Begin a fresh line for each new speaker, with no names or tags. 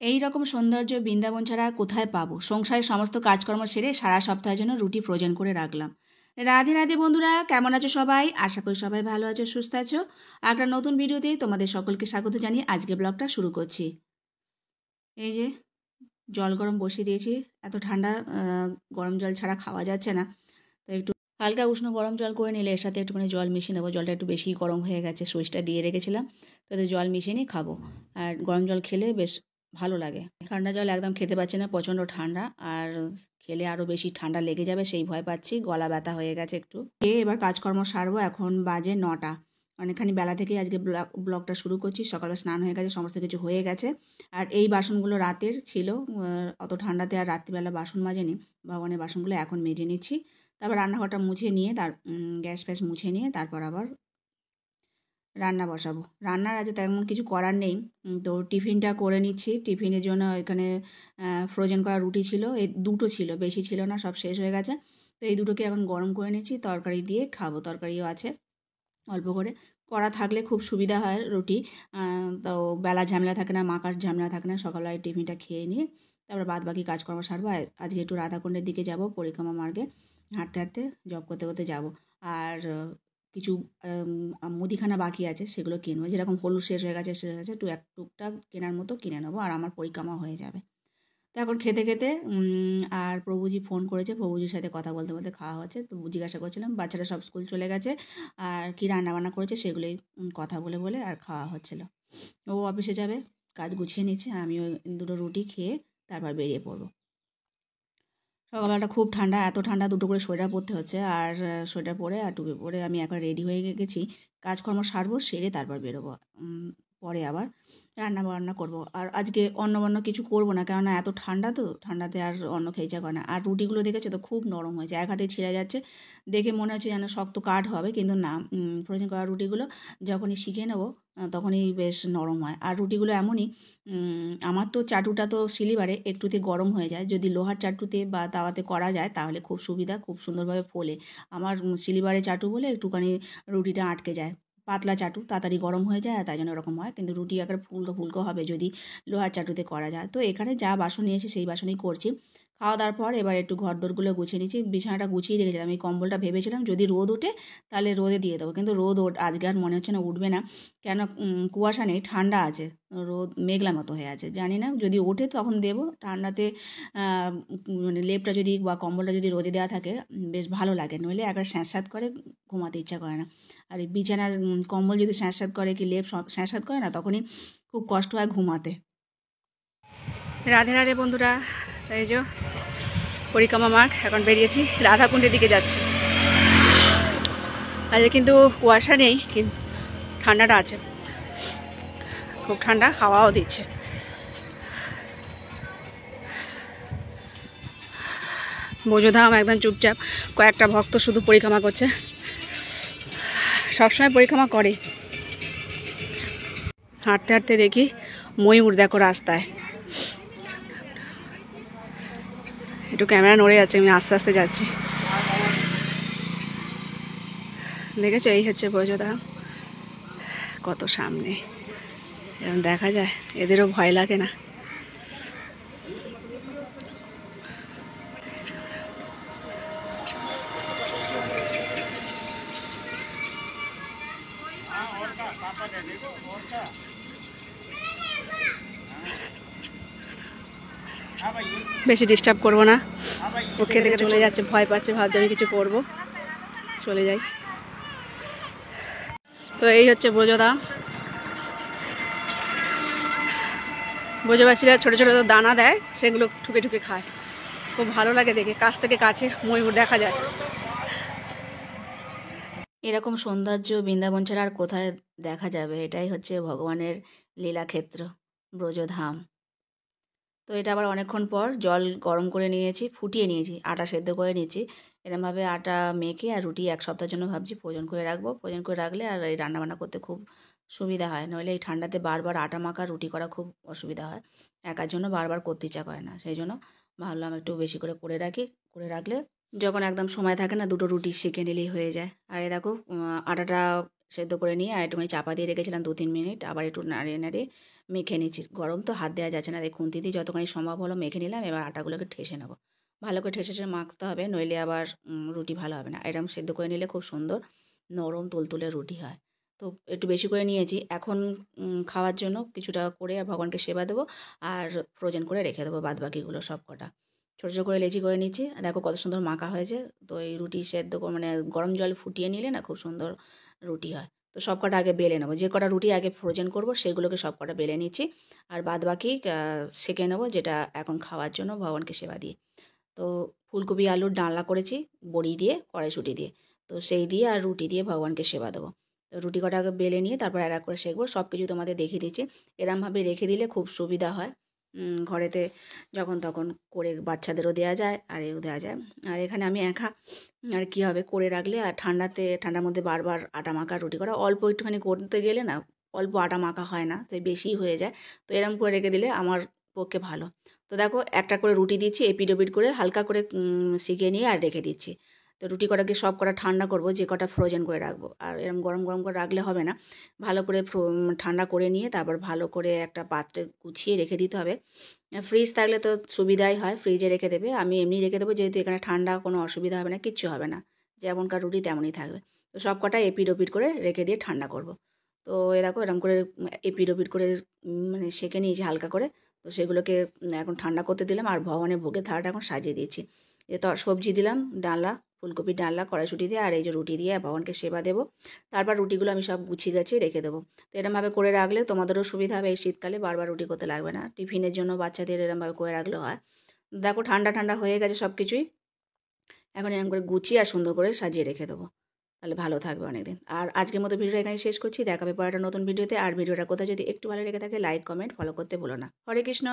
এই রকম সৌন্দর্য বৃন্দাবন ছাড়া আর কোথায় পাবো? সংসারের সমস্ত কাজকর্ম সেরে সারা সপ্তাহের জন্য রুটি ফ্রোজেন করে রাখলাম। রাধে রাধে বন্ধুরা, কেমন আছো সবাই? আশা করি সবাই ভালো আছো, সুস্থ আছো। একটা নতুন ভিডিওতে তোমাদের সকলকে স্বাগত জানিয়ে আজকে ব্লগটা শুরু করছি। এই যে জল গরম বসিয়ে দিয়েছি। এত ঠান্ডা, গরম জল ছাড়া খাওয়া যাচ্ছে না। তো একটু হালকা উষ্ণ গরম জল করে নিলে এর সাথে একটুখানি জল মিশিয়ে নেবো। জলটা একটু বেশি গরম হয়ে গেছে, সুইচটা দিয়ে রেখেছিলাম, তো জল মিশিয়ে নিয়ে খাবো। আর গরম জল খেলে বেশ ভালো লাগে। ঠান্ডা জল একদম খেতে পাচ্ছি না, প্রচণ্ড ঠান্ডা। আর খেলে আরও বেশি ঠান্ডা লেগে যাবে সেই ভয় পাচ্ছি, গলা ব্যথা হয়ে গেছে একটু। এবার কাজকর্ম সারবো। এখন বাজে 9টা। অনেকখানি বেলা থেকেই আজকে ব্লগটা শুরু করছি। সকালে স্নান হয়ে গেছে, সমস্ত কিছু হয়ে গেছে। আর এই বাসনগুলো রাতের ছিল, অত ঠান্ডাতে আর রাত্রিবেলা বাসন মাজেনি। ভগবানের বাসনগুলো এখন মেজে নিচ্ছি। তারপর রান্নাঘরটা মুছে নিয়ে গ্যাস ফ্যাস মুছে নিয়ে তারপর আবার রান্না বসাবো। রান্নার আজ তেমন কিছু করার নেই, তো টিফিনটা করে নিচ্ছি। টিফিনের জন্য এখানে ফ্রোজেন করা রুটি ছিল, এই দুটো ছিল, বেশি ছিল না, সব শেষ হয়ে গেছে। তো এই দুটোকে এখন গরম করে নিচ্ছি, তরকারি দিয়ে খাবো। তরকারিও আছে অল্প করে। করা থাকলে খুব সুবিধা হয় রুটি, তো বেলা ঝামেলা থাকে না, মাকার ঝামেলা থাকে না। সকালবেলায় টিফিনটা খেয়ে নিয়ে তারপর বাদ বাকি কাজকর্ম সারবো। আজকে একটু রাধাকুণ্ডের দিকে যাব, পরিক্রমা মার্গে হাঁটতে হাঁটতে জব করতে করতে যাব। আর কিছু মুদিখানা বাকি আছে, সেগুলো কিনবো। যেরকম হলুদ শেষ হয়ে গেছে, একটু টুকটাক কেনার মতো কিনে নেবো, আর আমার পরিক্রমা হয়ে যাবে। তো এখন খেতে খেতে আর প্রভুজি ফোন করেছে, প্রভুজির সাথে কথা বলতে বলতে খাওয়া হচ্ছে। তো জিজ্ঞাসা করছিলাম, বাচ্চারা সব স্কুল চলে গেছে আর কী রান্নাবান্না করেছে সেগুলোই কথা বলে বলে আর খাওয়া হচ্ছিলো। ও অফিসে যাবে, কাজ গুছিয়ে নিচ্ছে, আমিও দুটো রুটি খেয়ে তারপর বেরিয়ে পড়বো। সকালবেলাটা খুব ঠান্ডা, এত ঠান্ডা দুটো করে সোয়েটার পরতে হচ্ছে। আর সোয়েটার পরে আর টুপি পরে আমি একবার রেডি হয়ে গেছি। কাজকর্ম সারবো, সেরে তারপর বেরোবো। পরে আবার রান্না বান্না করবো। আর আজকে অন্য কিছু করবো না, কেননা এত ঠান্ডা, তো ঠান্ডাতে আর অন্য খেয়ে ইচ্ছা করে না। আর রুটিগুলো দেখেছো তো, খুব নরম হয়েছে, এক হাতে ছিঁড়ে যাচ্ছে। দেখে মনে হচ্ছে যেন শক্ত কাঠ হবে, কিন্তু না। ফ্রোজেন করা রুটিগুলো যখনই শিখে নেবো তখনই বেশ নরম হয়। আর রুটিগুলো এমনই, আমার তো চাটুটা তো সিলিবারে একটুতে গরম হয়ে যায়। যদি লোহার চাটুতে বা তাওয়াতে করা যায় তাহলে খুব সুবিধা, খুব সুন্দরভাবে ফোলে। আমার সিলিবারে চাটু বলে একটুখানি রুটিটা আটকে যায়। পাতলা চাটু তাড়াতাড়ি গরম হয়ে যায়, আর তাই জন্য এরকম হয়। কিন্তু রুটি একবার ফুলকো ফুলকো হবে যদি লোহার চাটুতে করা যায়। তো এখানে যা বাসন নিয়েছি সেই বাসনেই করছি। খাওয়া দাওয়ার পর এবার একটু ঘরদোরগুলো গুছিয়ে নিচ্ছি। বিছানাটা গুছিয়ে রেখেছিলাম, এই কম্বলটা ভেবেছিলাম যদি রোদ ওঠে তাহলে রোদে দিয়ে দেবো, কিন্তু আজকে আর মনে হচ্ছে না উঠবে না। কেন, কুয়াশা নেই, ঠান্ডা আছে, রোদ মেঘলা মতো হয়ে আছে। জানি না, যদি ওঠে তখন দেবো। ঠান্ডাতে মানে লেপটা যদি বা কম্বলটা যদি রোদে দেওয়া থাকে বেশ ভালো লাগে, নইলে একবার স্যাঁতস্যাঁত করে, ঘুমাতে ইচ্ছা করে না। আর এই বিছানার কম্বল যদি স্যাঁতস্যাঁত করে কি লেপ স্যাঁতস্যাঁত করে না, তখনই খুব কষ্ট হয় ঘুমাতে। রাধে রাধে বন্ধুরা, এই যে পরিক্রমা মার্গ এখন বেরিয়েছি, রাধাকুণ্ডের দিকে যাচ্ছি। আজকে কিন্তু কুয়াশা নেই, কিন্তু ঠান্ডাটা আছে, খুব ঠান্ডা, হাওয়াও দিচ্ছে। বোঝোধাম একদম চুপচাপ, কয়েকটা ভক্ত শুধু পরিক্রমা করছে, সবসময় পরিক্রমা করে। হাঁটতে হাঁটতে দেখি ময়ূর, দেখো রাস্তায়। একটু ক্যামেরা নড়ে যাচ্ছে, আমি আস্তে আস্তে যাচ্ছি। দেখেছো, এই হচ্ছে বোঝোধাম, কত সামনে, এরকম দেখা যায়। এদেরও ভয় লাগে না? বেশি ডিস্টার্ব করবো না, ও খেতে চলে যাচ্ছে, ভয় পাচ্ছে, ভাবছে আমি কিছু করবো, চলে যাই। তো এই হচ্ছে বোঝোধাম। ব্রজবাসীরা ছোটো ছোটো দানা দেয়, সেগুলো ঠুকে ঠুকে খায়, খুব ভালো লাগে দেখে। কাছ থেকে কাছে ময়ূর দেখা যায়। এরকম সৌন্দর্য বৃন্দাবন ছাড়া আর কোথায় দেখা যাবে? এটাই হচ্ছে ভগবানের লীলাক্ষেত্র, ব্রজধাম। তো এটা আবার অনেকক্ষণ পর জল গরম করে নিয়েছি, ফুটিয়ে নিয়েছি, আটা সেদ্ধ করে নিয়েছি। এরমভাবে আটা মেখে আর রুটি এক সপ্তাহের জন্য ভাবছি ফ্রোজেন করে রাখবো। ফ্রোজেন করে রাখলে আর এই রান্নাবান্না করতে খুব সুবিধা হয়, নইলে এই ঠান্ডাতে বারবার আটা মাখা রুটি করা খুব অসুবিধা হয়। একার জন্য বারবার করতে ইচ্ছা করে না, সেই জন্য ভাবলাম একটু বেশি করে রাখি। করে রাখলে যখন একদম সময় থাকে না, দুটো রুটি সেঁকে নিলেই হয়ে যায়। আর এই দেখো, আটাটা সেদ্ধ করে নিয়ে আর একটুখানি চাপা দিয়ে রেখেছিলাম 2-3 মিনিট, আবার একটু নাড়িয়ে নাড়িয়ে মেখে নিচ্ছি। গরম তো হাত দেওয়া যাচ্ছে না, তাই খুন্তি দিয়ে যতখানি সম্ভব হলো মেখে নিলাম। এবার আটাগুলোকে ঠেসে নেবো, ভালো করে ঠেসে মাখতে হবে, নইলে আবার রুটি ভালো হবে না। এরকম সেদ্ধ করে নিলে খুব সুন্দর নরম তুলতুলে রুটি হয়। তো একটু বেশি করে নিয়েছি, এখন খাওয়ার জন্য কিছুটা করে ভগবানকে সেবা দেবো আর ফ্রোজেন করে রেখে দেবো বাদবাকিগুলো সব কটা। ছোটো ছোটো করে লেচি করে নিচ্ছি, দেখো কত সুন্দর মাখা হয়েছে। তো এই রুটি সেদ্ধ মানে গরম জল ফুটিয়ে নিলে না খুব সুন্দর রুটি হয়। তো সব কটা আগে বেলে নেবো, যে কটা রুটি আগে ফ্রোজেন করবো সেগুলোকে সব কটা বেলে নিচ্ছি, আর বাদ বাকি সেঁকে নেবো, যেটা এখন খাওয়ার জন্য ভগবানকে সেবা দিয়ে। তো ফুলকপি আলুর ডালনা করেছি বড়ি দিয়ে, কড়াইশুঁটি দিয়ে, তো সেই দিয়ে আর রুটি দিয়ে ভগবানকে সেবা দেবো। তো রুটি কটা আগে বেলে নিয়ে তারপর এক এক করে সেঁকবো। সব কিছু তোমাদের দেখিয়ে দিচ্ছি, এরমভাবে রেখে দিলে খুব সুবিধা হয়, ঘরেতে যখন তখন করে বাচ্চাদেরও দেওয়া যায় আর এও দেওয়া যায়। আর এখানে আমি একা, আর কী হবে করে রাখলে, আর ঠান্ডার মধ্যে বারবার আটা মাখা রুটি করা, অল্প একটুখানি করতে গেলে না অল্প আটা মাখা হয় না, তো বেশিই হয়ে যায়। তো এরম করে রেখে দিলে আমার পক্ষে ভালো। তো দেখো একটা করে রুটি দিচ্ছি, এপিড ওপিড করে হালকা করে শিখিয়ে নিয়ে আর রেখে দিচ্ছি। তো রুটি কটাকে সব কটা ঠান্ডা করব, যে কটা ফ্রোজেন করে রাখবো। আর এরকম গরম গরম করে রাখলে হবে না, ভালো করে ঠান্ডা করে নিয়ে তারপর ভালো করে একটা পাত্রে গুছিয়ে রেখে দিতে হবে। ফ্রিজ থাকলে তো সুবিধাই হয়, ফ্রিজে রেখে দেবে। আমি এমনি রেখে দেবো, যেহেতু এখানে ঠান্ডা কোনো অসুবিধা হবে না, কিচ্ছু হবে না, যেমনকার রুটি তেমনই থাকবে। তো সব কটা এপিড ওপিড করে রেখে দিয়ে ঠান্ডা করব। তো এ দেখো এরকম করে এপিড ওপিড করে মানে সেঁকে নিয়েছি হালকা করে। তো সেগুলোকে এখন ঠান্ডা করতে দিলাম, আর ভগবানের ভোগের থালাটা এখন সাজিয়ে দিয়েছি। তো সবজি দিলাম, ডালনা, ফুলকপির ডালনা কড়াইশুঁটি দিয়ে, আর এই যে রুটি দিয়ে ভগবানকে সেবা দেবো। তারপর রুটিগুলো আমি সব গুছিয়ে গাছিয়ে রেখে দেবো। তো এরমভাবে করে রাখলে তোমাদেরও সুবিধা হবে, এই শীতকালে বারবার রুটি করতে লাগবে না। টিফিনের জন্য বাচ্চাদের এরমভাবে করে রাখলেও হয়। দেখো ঠান্ডা ঠান্ডা হয়ে গেছে সব কিছুই, এখন এরকম করে গুছিয়ে আর সুন্দর করে সাজিয়ে রেখে দেবো, তাহলে ভালো থাকবে অনেকদিন। আর আজকের মতো ভিডিওটা এখানে শেষ করছি, দেখাবে পরে একটা নতুন ভিডিওতে। আর ভিডিওটা কোথায় যদি একটু ভালো লেগে থাকে লাইক কমেন্ট ফলো করতে ভুলো না। হরে কৃষ্ণ।